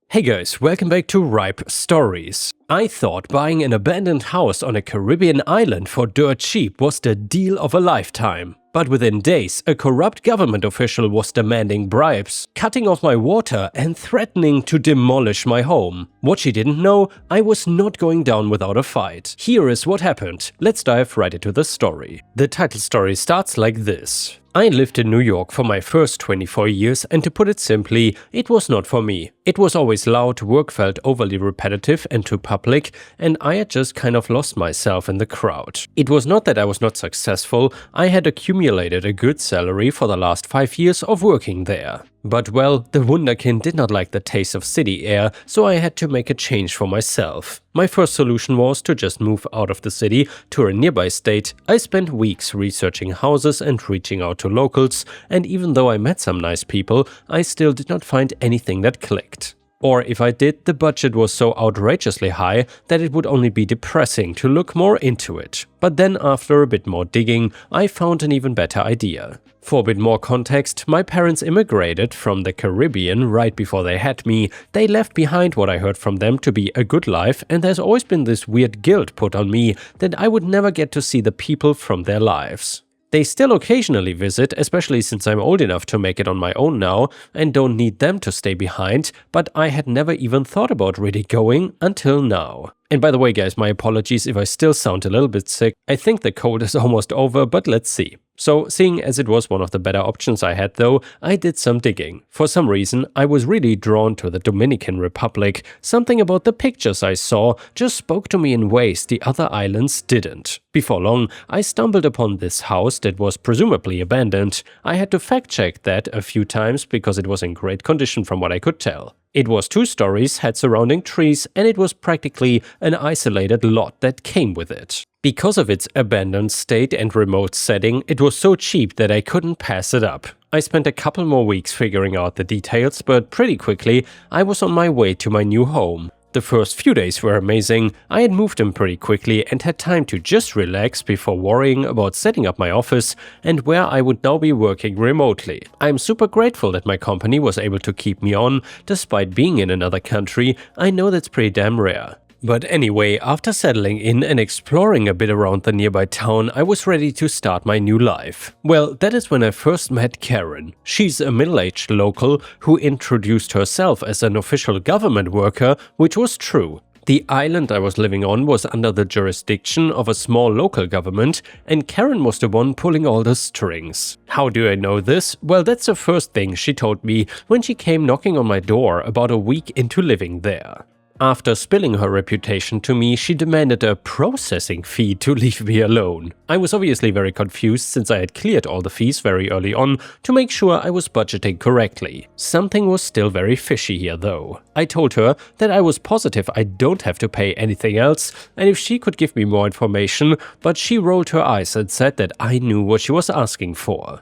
Hey guys, welcome back to Ripe Stories. I thought buying an abandoned house on a Caribbean island for dirt cheap was the deal of a lifetime. But within days, a corrupt government official was demanding bribes, cutting off my water and threatening to demolish my home. What she didn't know, I was not going down without a fight. Here is what happened. Let's dive right into the story. The title story starts like this. I lived in New York for my first 24 years, and to put it simply, it was not for me. It was always loud, work felt overly repetitive and too public, and I had just kind of lost myself in the crowd. It was not that I was not successful, I had accumulated a good salary for the last 5 years of working there. But well, the wunderkind did not like the taste of city air, so I had to make a change for myself. My first solution was to just move out of the city to a nearby state. I spent weeks researching houses and reaching out to locals, and even though I met some nice people, I still did not find anything that clicked. Or if I did, the budget was so outrageously high that it would only be depressing to look more into it. But then after a bit more digging, I found an even better idea. For a bit more context, my parents immigrated from the Caribbean right before they had me. They left behind what I heard from them to be a good life, and there's always been this weird guilt put on me that I would never get to see the people from their lives. They still occasionally visit, especially since I'm old enough to make it on my own now and don't need them to stay behind, but I had never even thought about really going until now. And by the way guys, my apologies if I still sound a little bit sick. I think the cold is almost over, but let's see. So, seeing as it was one of the better options I had though, I did some digging. For some reason, I was really drawn to the Dominican Republic. Something about the pictures I saw just spoke to me in ways the other islands didn't. Before long, I stumbled upon this house that was presumably abandoned. I had to fact-check that a few times because it was in great condition from what I could tell. It was 2 stories, had surrounding trees, and it was practically an isolated lot that came with it. Because of its abandoned state and remote setting, it was so cheap that I couldn't pass it up. I spent a couple more weeks figuring out the details, but pretty quickly I was on my way to my new home. The first few days were amazing. I had moved in pretty quickly and had time to just relax before worrying about setting up my office and where I would now be working remotely. I'm super grateful that my company was able to keep me on despite being in another country. I know that's pretty damn rare. But anyway, after settling in and exploring a bit around the nearby town, I was ready to start my new life. Well, that is when I first met Karen. She's a middle-aged local who introduced herself as an official government worker, which was true. The island I was living on was under the jurisdiction of a small local government, and Karen was the one pulling all the strings. How do I know this? Well, that's the first thing she told me when she came knocking on my door about a week into living there. After spilling her reputation to me, she demanded a processing fee to leave me alone. I was obviously very confused since I had cleared all the fees very early on to make sure I was budgeting correctly. Something was still very fishy here though. I told her that I was positive I don't have to pay anything else and if she could give me more information, but she rolled her eyes and said that I knew what she was asking for.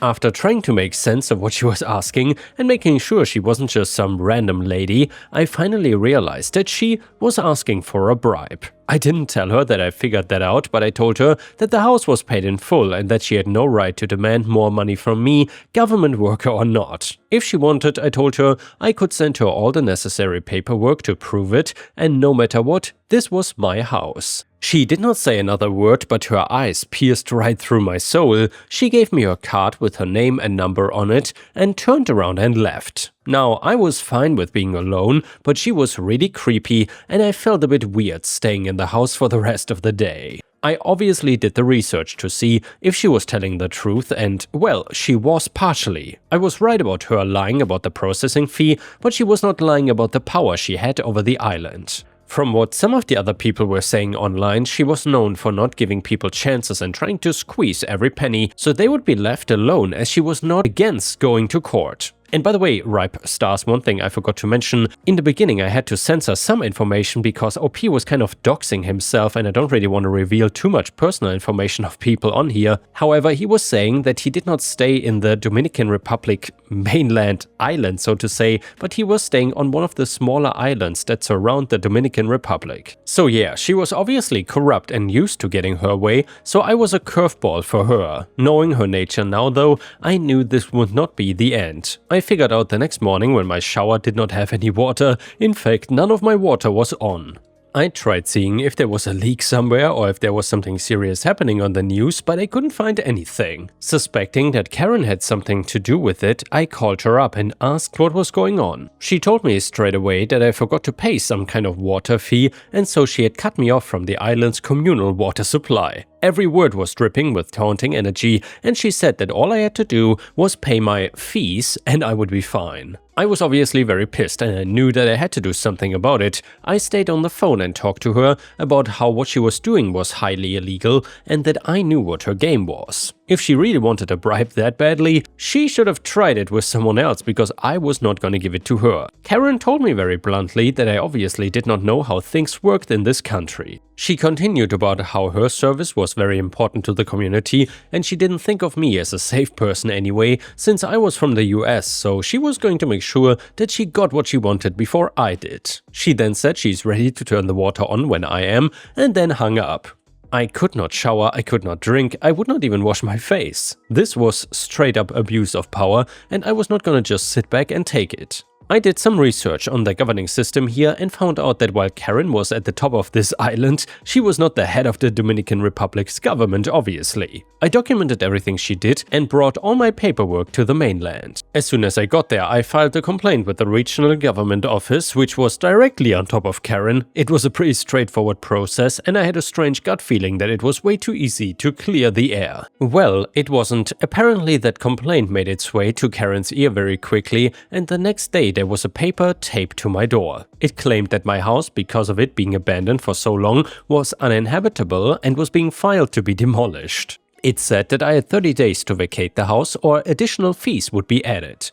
After trying to make sense of what she was asking and making sure she wasn't just some random lady, I finally realized that she was asking for a bribe. I didn't tell her that I figured that out, but I told her that the house was paid in full and that she had no right to demand more money from me, government worker or not. If she wanted, I told her I could send her all the necessary paperwork to prove it, and no matter what, this was my house. She did not say another word, but her eyes pierced right through my soul. She gave me her card with her name and number on it and turned around and left. Now, I was fine with being alone, but she was really creepy and I felt a bit weird staying in the house for the rest of the day. I obviously did the research to see if she was telling the truth and, well, she was partially. I was right about her lying about the processing fee, but she was not lying about the power she had over the island. From what some of the other people were saying online, she was known for not giving people chances and trying to squeeze every penny so they would be left alone, as she was not against going to court. And by the way, Ripe Stars, one thing I forgot to mention, in the beginning I had to censor some information because OP was kind of doxing himself and I don't really want to reveal too much personal information of people on here. However, he was saying that he did not stay in the Dominican Republic mainland island, so to say, but he was staying on one of the smaller islands that surround the Dominican Republic. So yeah, she was obviously corrupt and used to getting her way, so I was a curveball for her. Knowing her nature now though, I knew this would not be the end. I figured out the next morning when my shower did not have any water. In fact, none of my water was on. I tried seeing if there was a leak somewhere or if there was something serious happening on the news, but I couldn't find anything. Suspecting that Karen had something to do with it, I called her up and asked what was going on. She told me straight away that I forgot to pay some kind of water fee, and so she had cut me off from the island's communal water supply. Every word was dripping with taunting energy, and she said that all I had to do was pay my fees and I would be fine. I was obviously very pissed and I knew that I had to do something about it. I stayed on the phone and talked to her about how what she was doing was highly illegal and that I knew what her game was. If she really wanted a bribe that badly, she should have tried it with someone else because I was not going to give it to her. Karen told me very bluntly that I obviously did not know how things worked in this country. She continued about how her service was very important to the community and she didn't think of me as a safe person anyway, since I was from the US, so she was going to make sure that she got what she wanted before I did. She then said she's ready to turn the water on when I am, and then hung up. I could not shower, I could not drink, I would not even wash my face. This was straight up abuse of power and I was not gonna just sit back and take it. I did some research on the governing system here and found out that while Karen was at the top of this island, she was not the head of the Dominican Republic's government, obviously. I documented everything she did and brought all my paperwork to the mainland. As soon as I got there, I filed a complaint with the regional government office, which was directly on top of Karen. It was a pretty straightforward process and I had a strange gut feeling that it was way too easy to clear the air. Well, it wasn't. Apparently that complaint made its way to Karen's ear very quickly, and the next day there was a paper taped to my door. It claimed that my house, because of it being abandoned for so long, was uninhabitable and was being filed to be demolished. It said that I had 30 days to vacate the house or additional fees would be added.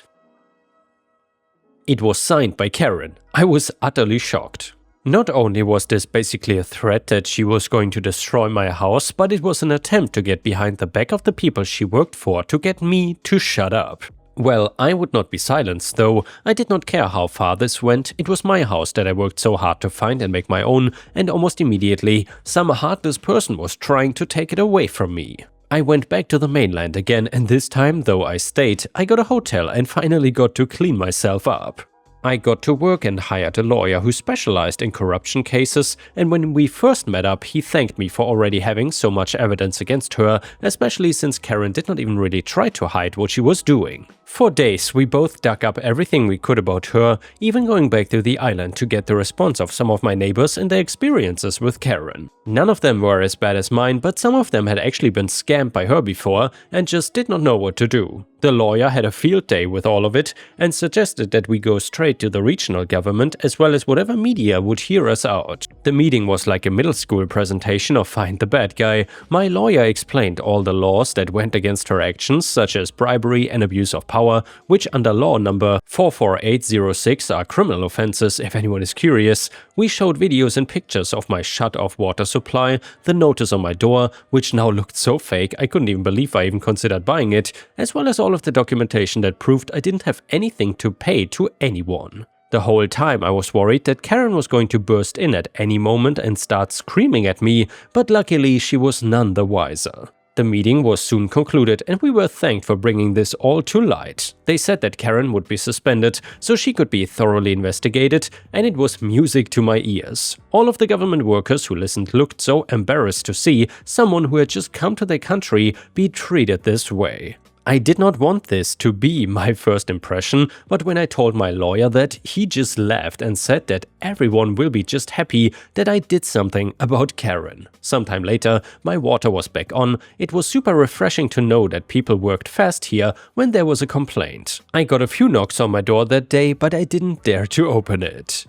It was signed by Karen. I was utterly shocked. Not only was this basically a threat that she was going to destroy my house, but it was an attempt to get behind the back of the people she worked for to get me to shut up. Well, I would not be silenced though. I did not care how far this went. It was my house that I worked so hard to find and make my own, and almost immediately, some heartless person was trying to take it away from me. I went back to the mainland again, and this time, though I stayed, I got a hotel and finally got to clean myself up. I got to work and hired a lawyer who specialized in corruption cases, and when we first met up, he thanked me for already having so much evidence against her, especially since Karen did not even really try to hide what she was doing. For days, we both dug up everything we could about her, even going back to the island to get the response of some of my neighbors and their experiences with Karen. None of them were as bad as mine, but some of them had actually been scammed by her before and just did not know what to do. The lawyer had a field day with all of it and suggested that we go straight to the regional government as well as whatever media would hear us out. The meeting was like a middle school presentation of Find the Bad Guy. My lawyer explained all the laws that went against her actions, such as bribery and abuse of power, which under law number 44806 are criminal offenses if anyone is curious. We showed videos and pictures of my shut-off water supply, the notice on my door, which now looked so fake I couldn't even believe I even considered buying it, as well as all of the documentation that proved I didn't have anything to pay to anyone. The whole time I was worried that Karen was going to burst in at any moment and start screaming at me, but luckily she was none the wiser. The meeting was soon concluded and we were thanked for bringing this all to light. They said that Karen would be suspended so she could be thoroughly investigated, and it was music to my ears. All of the government workers who listened looked so embarrassed to see someone who had just come to their country be treated this way. I did not want this to be my first impression, but when I told my lawyer that, he just laughed and said that everyone will be just happy that I did something about Karen. Sometime later, my water was back on. It was super refreshing to know that people worked fast here when there was a complaint. I got a few knocks on my door that day, but I didn't dare to open it.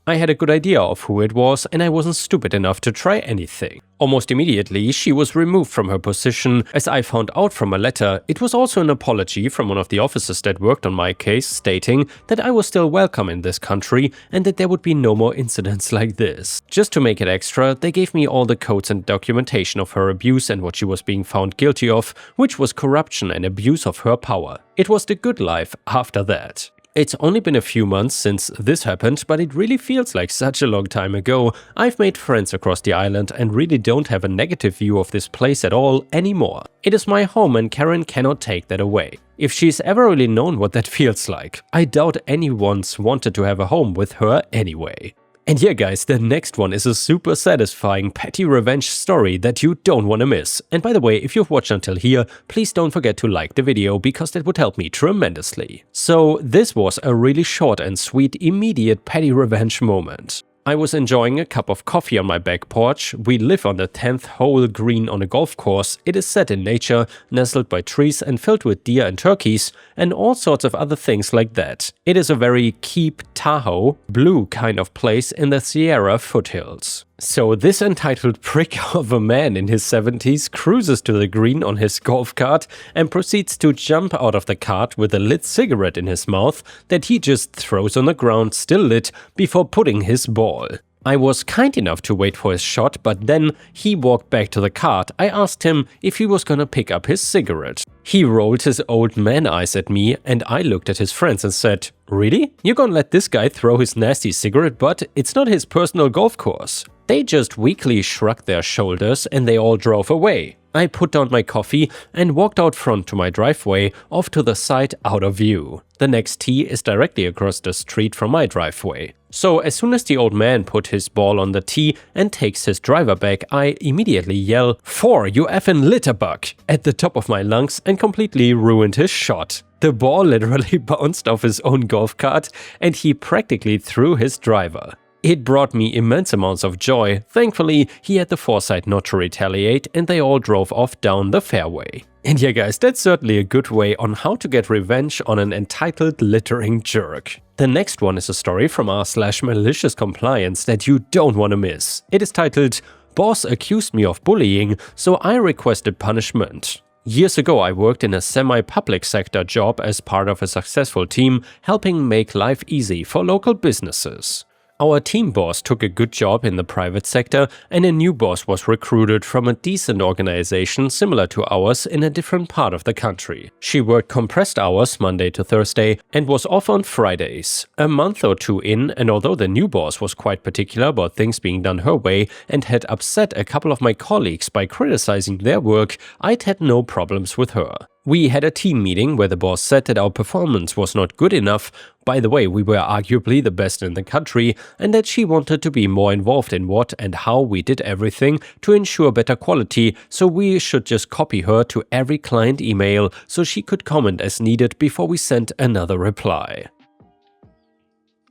I had a good idea of who it was and I wasn't stupid enough to try anything. Almost immediately, she was removed from her position. As I found out from a letter, it was also an apology from one of the officers that worked on my case, stating that I was still welcome in this country and that there would be no more incidents like this. Just to make it extra, they gave me all the codes and documentation of her abuse and what she was being found guilty of, which was corruption and abuse of her power. It was the good life after that. It's only been a few months since this happened, but it really feels like such a long time ago. I've made friends across the island and really don't have a negative view of this place at all anymore. It is my home and Karen cannot take that away. If she's ever really known what that feels like, I doubt anyone's wanted to have a home with her anyway. And yeah guys, the next one is a super satisfying petty revenge story that you don't want to miss. And by the way, if you've watched until here, please don't forget to like the video because that would help me tremendously. So this was a really short and sweet immediate petty revenge moment. I was enjoying a cup of coffee on my back porch. We live on the 10th hole green on a golf course. It is set in nature, nestled by trees and filled with deer and turkeys and all sorts of other things like that. It is a very Keep Tahoe blue kind of place in the Sierra foothills. So this entitled prick of a man in his 70s cruises to the green on his golf cart and proceeds to jump out of the cart with a lit cigarette in his mouth that he just throws on the ground still lit before putting his ball. I was kind enough to wait for his shot, but then he walked back to the cart. I asked him if he was gonna pick up his cigarette. He rolled his old man eyes at me and I looked at his friends and said, "Really? You're gonna let this guy throw his nasty cigarette butt? It's not his personal golf course." They just weakly shrugged their shoulders and they all drove away. I put down my coffee and walked out front to my driveway, off to the side out of view. The next tee is directly across the street from my driveway. So as soon as the old man put his ball on the tee and takes his driver back, I immediately yell, "4, you effing litterbuck!" at the top of my lungs and completely ruined his shot. The ball literally bounced off his own golf cart and he practically threw his driver. It brought me immense amounts of joy. Thankfully, he had the foresight not to retaliate and they all drove off down the fairway. And yeah guys, that's certainly a good way on how to get revenge on an entitled littering jerk. The next one is a story from r/malicious compliance that you don't want to miss. It is titled, "Boss accused me of bullying, so I requested punishment." Years ago, I worked in a semi-public sector job as part of a successful team, helping make life easy for local businesses. Our team boss took a good job in the private sector and a new boss was recruited from a decent organization similar to ours in a different part of the country. She worked compressed hours Monday to Thursday and was off on Fridays. A month or two in, and although the new boss was quite particular about things being done her way and had upset a couple of my colleagues by criticizing their work, I'd had no problems with her. We had a team meeting where the boss said that our performance was not good enough. By the way, we were arguably the best in the country, and that she wanted to be more involved in what and how we did everything to ensure better quality, so we should just copy her to every client email so she could comment as needed before we sent another reply.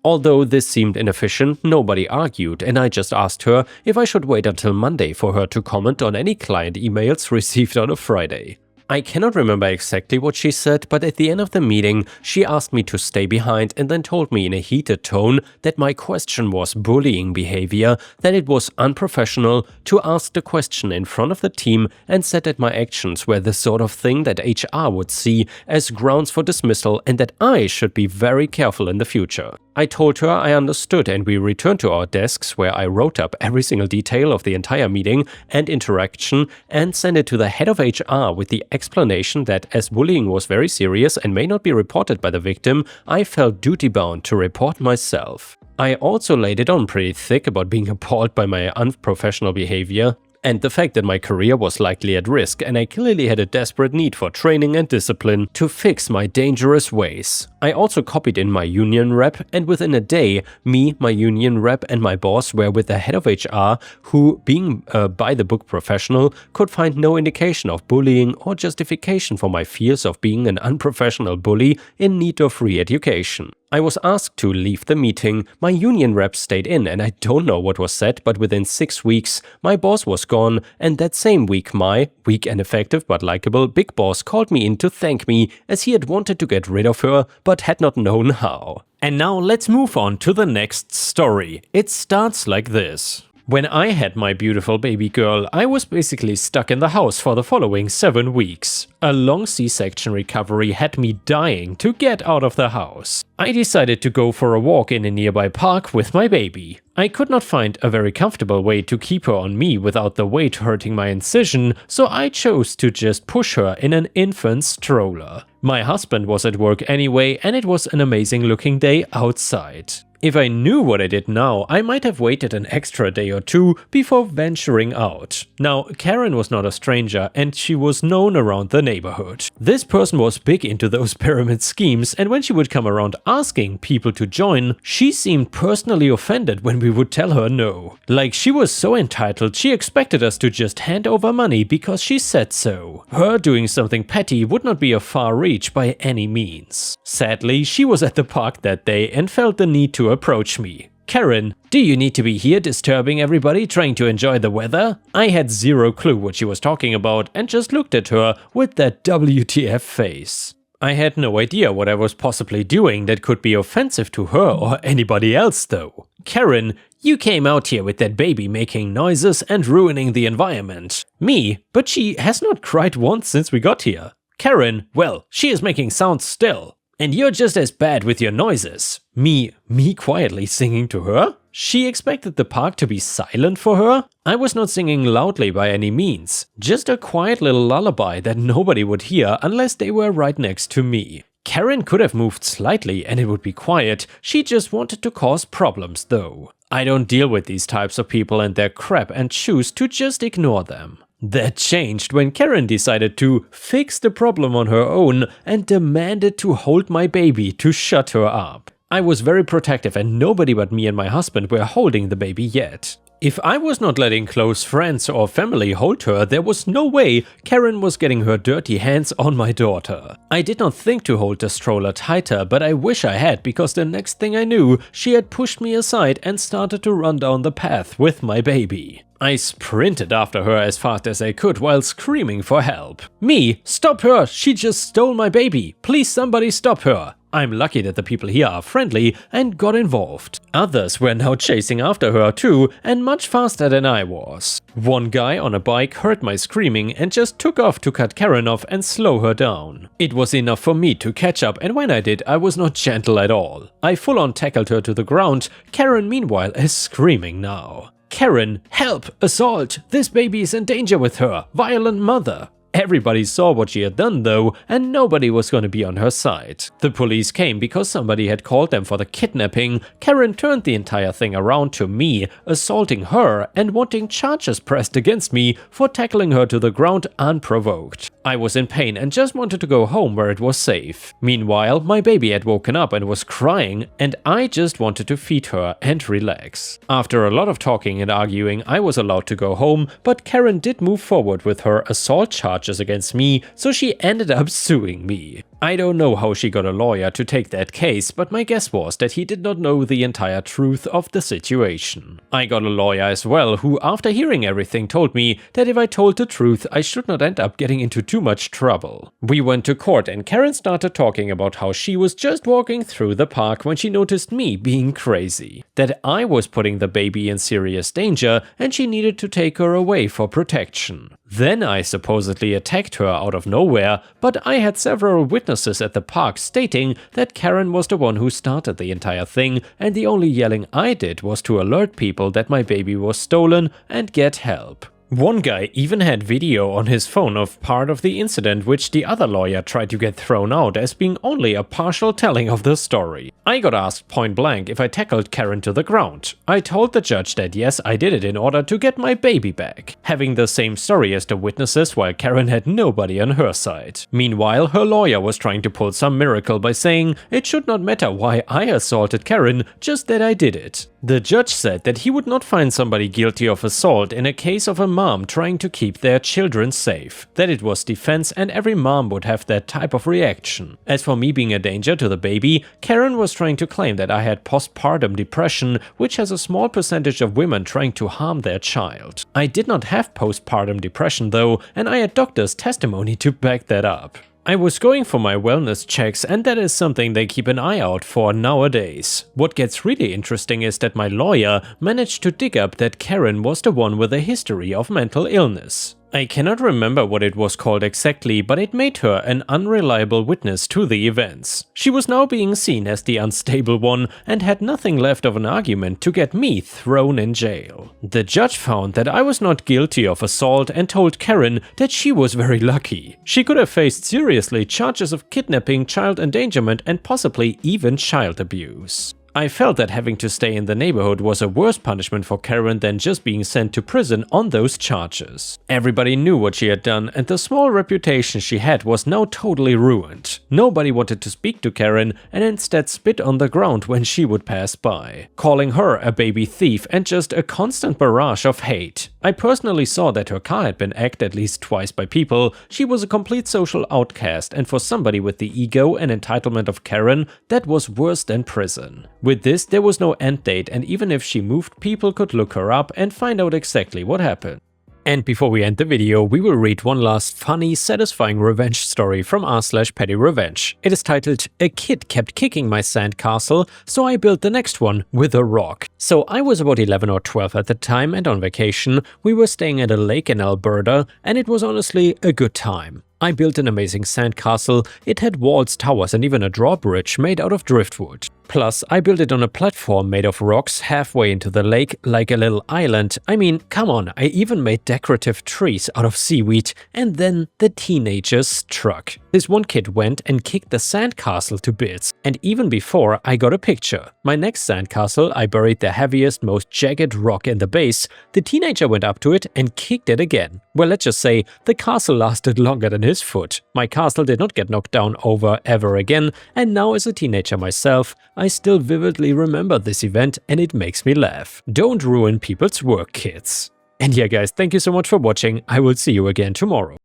Although this seemed inefficient, nobody argued, and I just asked her if I should wait until Monday for her to comment on any client emails received on a Friday. I cannot remember exactly what she said, but at the end of the meeting, she asked me to stay behind and then told me in a heated tone that my question was bullying behavior, that it was unprofessional to ask the question in front of the team, and said that my actions were the sort of thing that HR would see as grounds for dismissal and that I should be very careful in the future. I told her I understood and we returned to our desks where I wrote up every single detail of the entire meeting and interaction and sent it to the head of HR with the explanation that as bullying was very serious and may not be reported by the victim, I felt duty-bound to report myself. I also laid it on pretty thick about being appalled by my unprofessional behavior and the fact that my career was likely at risk and I clearly had a desperate need for training and discipline to fix my dangerous ways. I also copied in my union rep, and within a day, me, my union rep and my boss were with the head of HR who, being a by-the-book professional, could find no indication of bullying or justification for my fears of being an unprofessional bully in need of re-education. I was asked to leave the meeting. My union rep stayed in and I don't know what was said, but within 6 weeks, my boss was gone, and that same week my, weak and effective but likable, big boss called me in to thank me as he had wanted to get rid of her but had not known how. And now let's move on to the next story. It starts like this. When I had my beautiful baby girl, I was basically stuck in the house for the following 7 weeks. A long C-section recovery had me dying to get out of the house. I decided to go for a walk in a nearby park with my baby. I could not find a very comfortable way to keep her on me without the weight hurting my incision, so I chose to just push her in an infant stroller. My husband was at work anyway, and it was an amazing looking day outside. If I knew what I did now, I might have waited an extra day or two before venturing out. Now, Karen was not a stranger, and she was known around the neighborhood. This person was big into those pyramid schemes, and when she would come around asking people to join, she seemed personally offended when we would tell her no. Like she was so entitled, she expected us to just hand over money because she said so. Her doing something petty would not be a far reach by any means. Sadly, she was at the park that day and felt the need to approach me. Karen, do you need to be here disturbing everybody trying to enjoy the weather? I had zero clue what she was talking about and just looked at her with that WTF face. I had no idea what I was possibly doing that could be offensive to her or anybody else though. Karen, you came out here with that baby making noises and ruining the environment. Me, but she has not cried once since we got here. Karen, well, she is making sounds still. And you're just as bad with your noises. Me quietly singing to her? She expected the park to be silent for her? I was not singing loudly by any means. Just a quiet little lullaby that nobody would hear unless they were right next to me. Karen could have moved slightly and it would be quiet. She just wanted to cause problems though. I don't deal with these types of people and their crap and choose to just ignore them. That changed when Karen decided to fix the problem on her own and demanded to hold my baby to shut her up. I was very protective and nobody but me and my husband were holding the baby yet. If I was not letting close friends or family hold her, there was no way Karen was getting her dirty hands on my daughter. I did not think to hold the stroller tighter, but I wish I had because the next thing I knew, she had pushed me aside and started to run down the path with my baby. I sprinted after her as fast as I could while screaming for help. Me, stop her! She just stole my baby! Please somebody stop her! I'm lucky that the people here are friendly and got involved. Others were now chasing after her too, and much faster than I was. One guy on a bike heard my screaming and just took off to cut Karen off and slow her down. It was enough for me to catch up, and when I did, I was not gentle at all. I full-on tackled her to the ground. Karen meanwhile is screaming now. Karen, help! Assault! This baby is in danger with her! Violent mother! Everybody saw what she had done though, and nobody was going to be on her side. The police came because somebody had called them for the kidnapping. Karen turned the entire thing around to me, assaulting her and wanting charges pressed against me for tackling her to the ground unprovoked. I was in pain and just wanted to go home where it was safe. Meanwhile, my baby had woken up and was crying, and I just wanted to feed her and relax. After a lot of talking and arguing, I was allowed to go home, but Karen did move forward with her assault charge against me, so she ended up suing me. I don't know how she got a lawyer to take that case, but my guess was that he did not know the entire truth of the situation. I got a lawyer as well, who after hearing everything told me that if I told the truth I should not end up getting into too much trouble. We went to court and Karen started talking about how she was just walking through the park when she noticed me being crazy, that I was putting the baby in serious danger and she needed to take her away for protection. Then I supposedly attacked her out of nowhere, but I had several witnesses at the park stating that Karen was the one who started the entire thing, and the only yelling I did was to alert people that my baby was stolen and get help. One guy even had video on his phone of part of the incident, which the other lawyer tried to get thrown out as being only a partial telling of the story. I got asked point blank if I tackled Karen to the ground. I told the judge that yes, I did it in order to get my baby back, having the same story as the witnesses while Karen had nobody on her side. Meanwhile, her lawyer was trying to pull some miracle by saying it should not matter why I assaulted Karen, just that I did it. The judge said that he would not find somebody guilty of assault in a case of a mom trying to keep their children safe, that it was defense and every mom would have that type of reaction. As for me being a danger to the baby, Karen was trying to claim that I had postpartum depression, which has a small percentage of women trying to harm their child. I did not have postpartum depression though, and I had doctor's testimony to back that up. I was going for my wellness checks, and that is something they keep an eye out for nowadays. What gets really interesting is that my lawyer managed to dig up that Karen was the one with a history of mental illness. I cannot remember what it was called exactly, but it made her an unreliable witness to the events. She was now being seen as the unstable one and had nothing left of an argument to get me thrown in jail. The judge found that I was not guilty of assault and told Karen that she was very lucky. She could have faced seriously charges of kidnapping, child endangerment, and possibly even child abuse. I felt that having to stay in the neighborhood was a worse punishment for Karen than just being sent to prison on those charges. Everybody knew what she had done, and the small reputation she had was now totally ruined. Nobody wanted to speak to Karen and instead spit on the ground when she would pass by, calling her a baby thief and just a constant barrage of hate. I personally saw that her car had been hacked at least twice by people. She was a complete social outcast, and for somebody with the ego and entitlement of Karen, that was worse than prison. With this, there was no end date, and even if she moved, people could look her up and find out exactly what happened. And before we end the video, we will read one last funny, satisfying revenge story from r/pettyrevenge. It is titled, "A kid kept kicking my sandcastle, so I built the next one with a rock." So I was about 11 or 12 at the time, and on vacation, we were staying at a lake in Alberta, and it was honestly a good time. I built an amazing sandcastle. It had walls, towers, and even a drawbridge made out of driftwood. Plus, I built it on a platform made of rocks halfway into the lake, like a little island. I mean, come on, I even made decorative trees out of seaweed. And then the teenagers struck. This one kid went and kicked the sandcastle to bits. And even before I got a picture. My next sandcastle, I buried the heaviest, most jagged rock in the base. The teenager went up to it and kicked it again. Well, let's just say the castle lasted longer than his foot. My castle did not get knocked down over ever again, and now as a teenager myself, I still vividly remember this event and it makes me laugh. Don't ruin people's work, kids. And yeah guys, thank you so much for watching. I will see you again tomorrow.